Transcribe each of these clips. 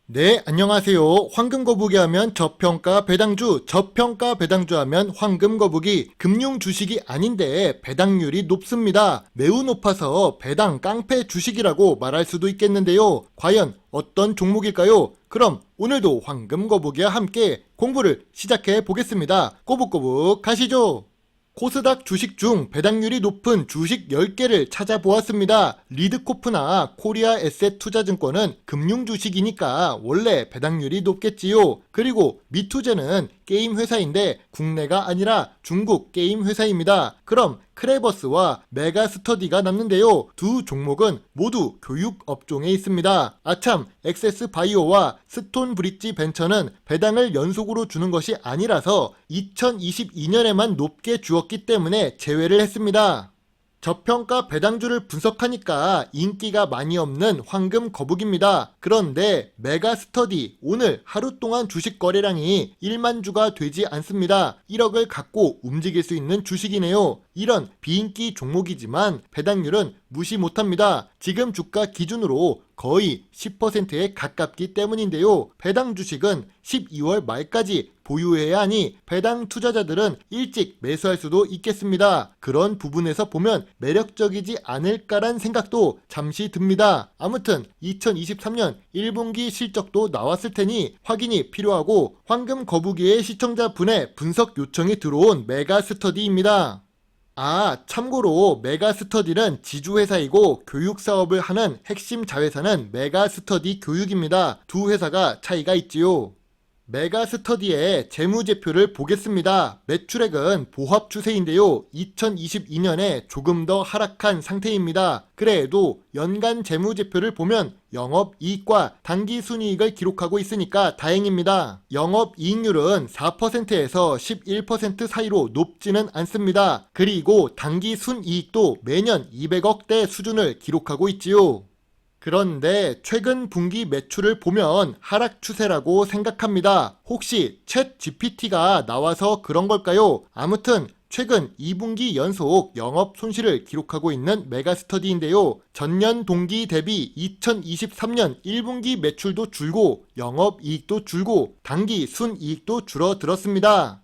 네, 안녕하세요. 황금거북이 하면 저평가 배당주, 저평가 배당주 하면 황금거북이, 금융 주식이 아닌데 배당률이 높습니다. 매우 높아서 배당 깡패 주식이라고 말할 수도 있겠는데요. 과연 어떤 종목일까요? 그럼 오늘도 황금거북이와 함께 공부를 시작해 보겠습니다. 꼬북꼬북 가시죠. 코스닥 주식 중 배당률이 높은 주식 10개를 찾아보았습니다. 리드코프나 코리아 에셋 투자증권은 금융 주식이니까 원래 배당률이 높겠지요. 그리고 미투제는 게임 회사인데 국내가 아니라 중국 게임 회사입니다. 그럼 크레버스와 메가스터디가 남는데요. 두 종목은 모두 교육 업종에 있습니다. 아참, 엑세스바이오와 스톤브릿지 벤처는 배당을 연속으로 주는 것이 아니라서 2022년에만 높게 주었기 때문에 제외를 했습니다. 저평가 배당주를 분석하니까 인기가 많이 없는 황금 거북입니다. 그런데 메가스터디 오늘 하루 동안 주식 거래량이 1만 주가 되지 않습니다. 1억을 갖고 움직일 수 있는 주식이네요. 이런 비인기 종목이지만 배당률은 무시 못합니다. 지금 주가 기준으로 거의 10%에 가깝기 때문인데요. 배당 주식은 12월 말까지 보유해야 하니 배당 투자자들은 일찍 매수할 수도 있겠습니다. 그런 부분에서 보면 매력적이지 않을까란 생각도 잠시 듭니다. 아무튼 2023년 1분기 실적도 나왔을 테니 확인이 필요하고 황금 거북이의 시청자분의 분석 요청이 들어온 메가스터디입니다. 참고로 메가스터디는 지주회사이고 교육사업을 하는 핵심 자회사는 메가스터디 교육입니다. 두 회사가 차이가 있지요. 메가스터디의 재무제표를 보겠습니다. 매출액은 보합 추세인데요. 2022년에 조금 더 하락한 상태입니다. 그래도 연간 재무제표를 보면 영업이익과 당기순이익을 기록하고 있으니까 다행입니다. 영업이익률은 4%에서 11% 사이로 높지는 않습니다. 그리고 당기순이익도 매년 200억대 수준을 기록하고 있지요. 그런데 최근 분기 매출을 보면 하락 추세라고 생각합니다. 혹시 챗 GPT가 나와서 그런 걸까요? 아무튼 최근 2분기 연속 영업 손실을 기록하고 있는 메가스터디인데요. 전년 동기 대비 2023년 1분기 매출도 줄고 영업이익도 줄고 당기 순이익도 줄어들었습니다.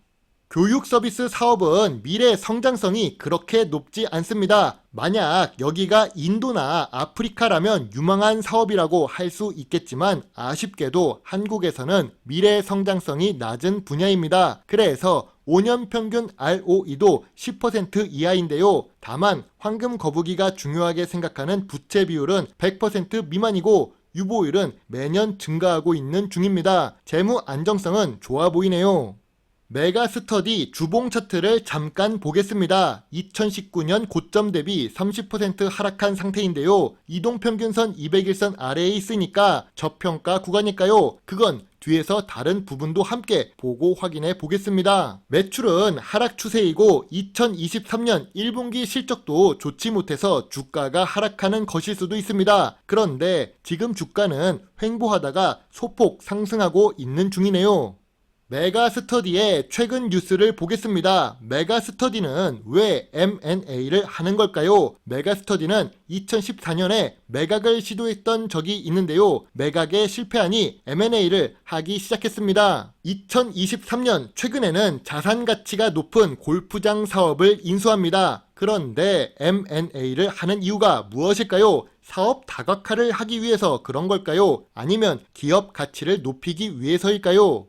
교육 서비스 사업은 미래 성장성이 그렇게 높지 않습니다. 만약 여기가 인도나 아프리카라면 유망한 사업이라고 할 수 있겠지만 아쉽게도 한국에서는 미래 성장성이 낮은 분야입니다. 그래서 5년 평균 ROE도 10% 이하인데요. 다만 황금 거북이가 중요하게 생각하는 부채 비율은 100% 미만이고 유보율은 매년 증가하고 있는 중입니다. 재무 안정성은 좋아 보이네요. 메가스터디 주봉 차트를 잠깐 보겠습니다. 2019년 고점 대비 30% 하락한 상태인데요. 이동평균선 200일선 아래에 있으니까 저평가 구간일까요? 그건 뒤에서 다른 부분도 함께 보고 확인해 보겠습니다. 매출은 하락 추세이고 2023년 1분기 실적도 좋지 못해서 주가가 하락하는 것일 수도 있습니다. 그런데 지금 주가는 횡보하다가 소폭 상승하고 있는 중이네요. 메가스터디의 최근 뉴스를 보겠습니다. 메가스터디는 왜 M&A를 하는 걸까요? 메가스터디는 2014년에 매각을 시도했던 적이 있는데요. 매각에 실패하니 M&A를 하기 시작했습니다. 2023년 최근에는 자산 가치가 높은 골프장 사업을 인수합니다. 그런데 M&A를 하는 이유가 무엇일까요? 사업 다각화를 하기 위해서 그런 걸까요? 아니면 기업 가치를 높이기 위해서일까요?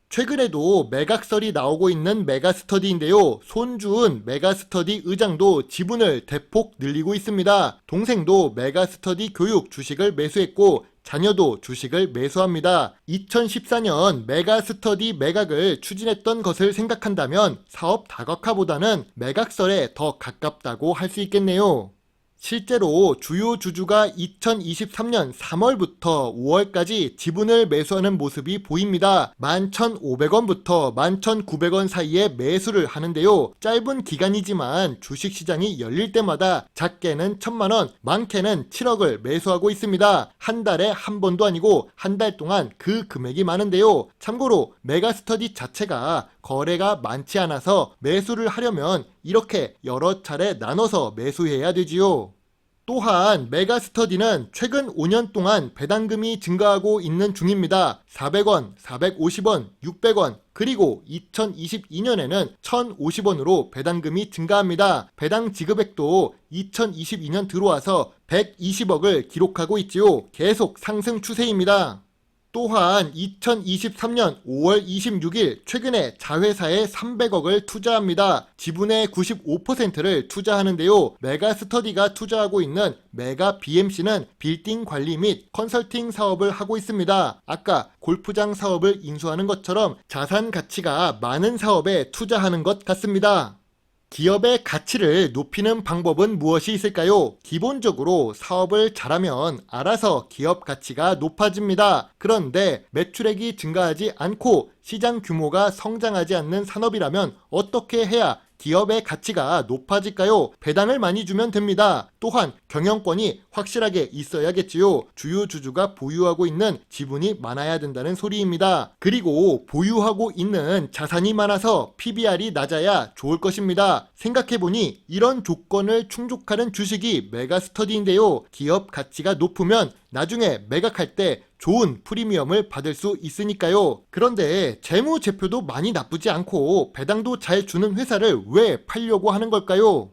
최근에도 매각설이 나오고 있는 메가스터디인데요. 손주은 메가스터디 의장도 지분을 대폭 늘리고 있습니다. 동생도 메가스터디 교육 주식을 매수했고 자녀도 주식을 매수합니다. 2014년 메가스터디 매각을 추진했던 것을 생각한다면 사업 다각화보다는 매각설에 더 가깝다고 할 수 있겠네요. 실제로 주요 주주가 2023년 3월부터 5월까지 지분을 매수하는 모습이 보입니다. 11,500원부터 11,900원 사이에 매수를 하는데요. 짧은 기간이지만 주식시장이 열릴 때마다 작게는 1,000만원, 많게는 7억을 매수하고 있습니다. 한 달에 한 번도 아니고 한 달 동안 그 금액이 많은데요. 참고로 메가스터디 자체가 거래가 많지 않아서 매수를 하려면 이렇게 여러 차례 나눠서 매수해야 되지요. 또한 메가스터디는 최근 5년 동안 배당금이 증가하고 있는 중입니다. 400원, 450원, 600원, 그리고 2022년에는 1,050원으로 배당금이 증가합니다. 배당 지급액도 2022년 들어와서 120억을 기록하고 있지요. 계속 상승 추세입니다. 또한 2023년 5월 26일 최근에 자회사에 300억을 투자합니다. 지분의 95%를 투자하는데요. 메가스터디가 투자하고 있는 메가 BMC는 빌딩 관리 및 컨설팅 사업을 하고 있습니다. 아까 골프장 사업을 인수하는 것처럼 자산 가치가 많은 사업에 투자하는 것 같습니다. 기업의 가치를 높이는 방법은 무엇이 있을까요? 기본적으로 사업을 잘하면 알아서 기업 가치가 높아집니다. 그런데 매출액이 증가하지 않고 시장 규모가 성장하지 않는 산업이라면 어떻게 해야 기업의 가치가 높아질까요? 배당을 많이 주면 됩니다. 또한 경영권이 확실하게 있어야겠지요. 주주가 보유하고 있는 지분이 많아야 된다는 소리입니다. 그리고 보유하고 있는 자산이 많아서 PBR이 낮아야 좋을 것입니다. 생각해보니 이런 조건을 충족하는 주식이 메가스터디인데요. 기업 가치가 높으면 나중에 매각할 때 좋은 프리미엄을 받을 수 있으니까요. 그런데 재무제표도 많이 나쁘지 않고 배당도 잘 주는 회사를 왜 팔려고 하는 걸까요?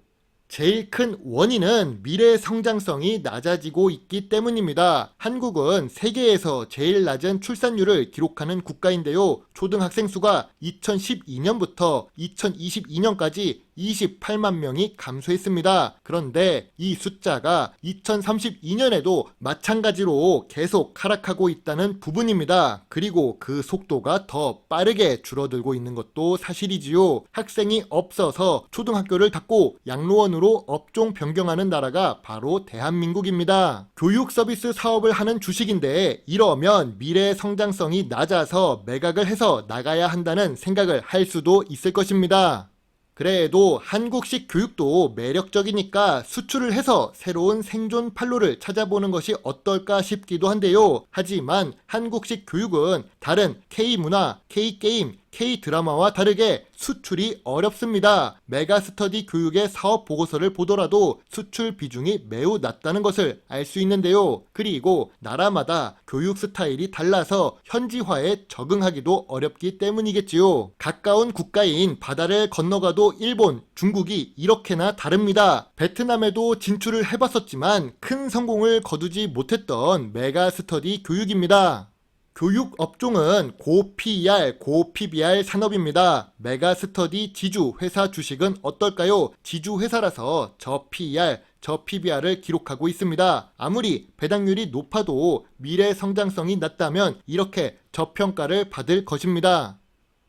제일 큰 원인은 미래 성장성이 낮아지고 있기 때문입니다. 한국은 세계에서 제일 낮은 출산율을 기록하는 국가인데요. 초등학생 수가 2012년부터 2022년까지 28만 명이 감소했습니다. 그런데 이 숫자가 2032년에도 마찬가지로 계속 하락하고 있다는 부분입니다. 그리고 그 속도가 더 빠르게 줄어들고 있는 것도 사실이지요. 학생이 없어서 초등학교를 닫고 양로원으로 업종 변경하는 나라가 바로 대한민국입니다. 교육 서비스 사업을 하는 주식인데 이러면 미래 성장성이 낮아서 매각을 해서 나가야 한다는 생각을 할 수도 있을 것입니다. 그래도 한국식 교육도 매력적이니까 수출을 해서 새로운 생존 판로를 찾아보는 것이 어떨까 싶기도 한데요. 하지만 한국식 교육은 다른 K문화, K게임, K드라마와 다르게 수출이 어렵습니다. 메가스터디 교육의 사업 보고서를 보더라도 수출 비중이 매우 낮다는 것을 알 수 있는데요. 그리고 나라마다 교육 스타일이 달라서 현지화에 적응하기도 어렵기 때문이겠지요. 가까운 국가인 바다를 건너가도 일본, 중국이 이렇게나 다릅니다. 베트남에도 진출을 해봤었지만 큰 성공을 거두지 못했던 메가스터디 교육입니다. 교육 업종은 고 PER, 고 PBR 산업입니다. 메가스터디 지주 회사 주식은 어떨까요? 지주 회사라서 저 PER, 저 PBR을 기록하고 있습니다. 아무리 배당률이 높아도 미래 성장성이 낮다면 이렇게 저평가를 받을 것입니다.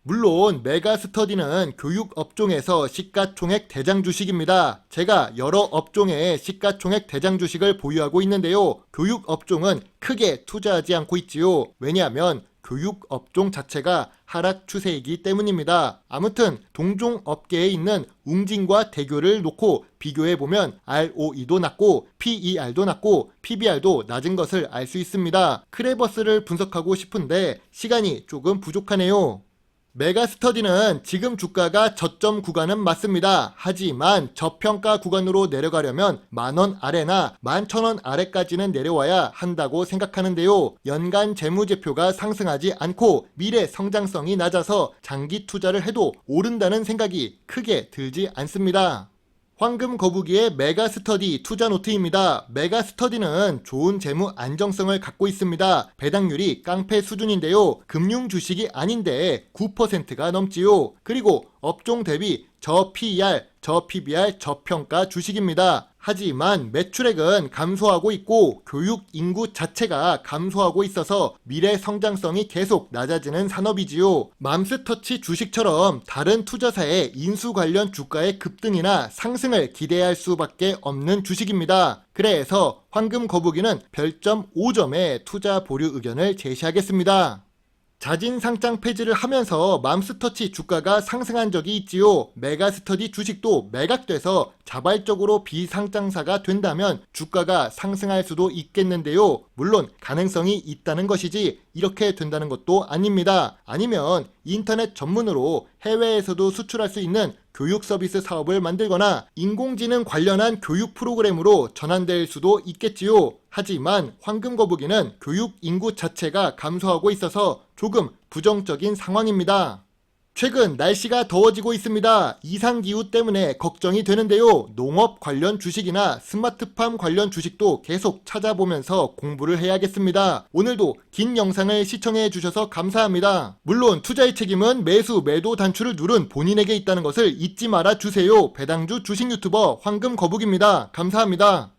물론 메가스터디는 교육 업종에서 시가총액 대장 주식입니다. 제가 여러 업종의 시가총액 대장 주식을 보유하고 있는데요. 교육 업종은 크게 투자하지 않고 있지요. 왜냐하면 교육 업종 자체가 하락 추세이기 때문입니다. 아무튼 동종 업계에 있는 웅진과 대교를 놓고 비교해보면 ROE도 낮고 PER도 낮고 PBR도 낮은 것을 알 수 있습니다. 크레버스를 분석하고 싶은데 시간이 조금 부족하네요. 메가스터디는 지금 주가가 저점 구간은 맞습니다. 하지만 저평가 구간으로 내려가려면 10,000원 아래나 11,000원 아래까지는 내려와야 한다고 생각하는데요. 연간 재무제표가 상승하지 않고 미래 성장성이 낮아서 장기 투자를 해도 오른다는 생각이 크게 들지 않습니다. 황금 거북이의 메가스터디 투자 노트입니다. 메가스터디는 좋은 재무 안정성을 갖고 있습니다. 배당률이 깡패 수준인데요. 금융 주식이 아닌데 9%가 넘지요. 그리고 업종 대비 저 PER, 저 PBR 저평가 주식입니다. 하지만 매출액은 감소하고 있고 교육 인구 자체가 감소하고 있어서 미래 성장성이 계속 낮아지는 산업이지요. 맘스터치 주식처럼 다른 투자사의 인수 관련 주가의 급등이나 상승을 기대할 수밖에 없는 주식입니다. 그래서 황금 거북이는 별점 5점의 투자 보류 의견을 제시하겠습니다. 자진상장 폐지를 하면서 맘스터치 주가가 상승한 적이 있지요. 메가스터디 주식도 매각돼서 자발적으로 비상장사가 된다면 주가가 상승할 수도 있겠는데요. 물론 가능성이 있다는 것이지 이렇게 된다는 것도 아닙니다. 아니면 인터넷 전문으로 해외에서도 수출할 수 있는 교육 서비스 사업을 만들거나 인공지능 관련한 교육 프로그램으로 전환될 수도 있겠지요. 하지만 황금 거북이는 교육 인구 자체가 감소하고 있어서 조금 부정적인 상황입니다. 최근 날씨가 더워지고 있습니다. 이상기후 때문에 걱정이 되는데요. 농업 관련 주식이나 스마트팜 관련 주식도 계속 찾아보면서 공부를 해야겠습니다. 오늘도 긴 영상을 시청해 주셔서 감사합니다. 물론 투자의 책임은 매수, 매도 단추를 누른 본인에게 있다는 것을 잊지 말아 주세요. 배당주 주식 유튜버 황금 거북입니다. 감사합니다.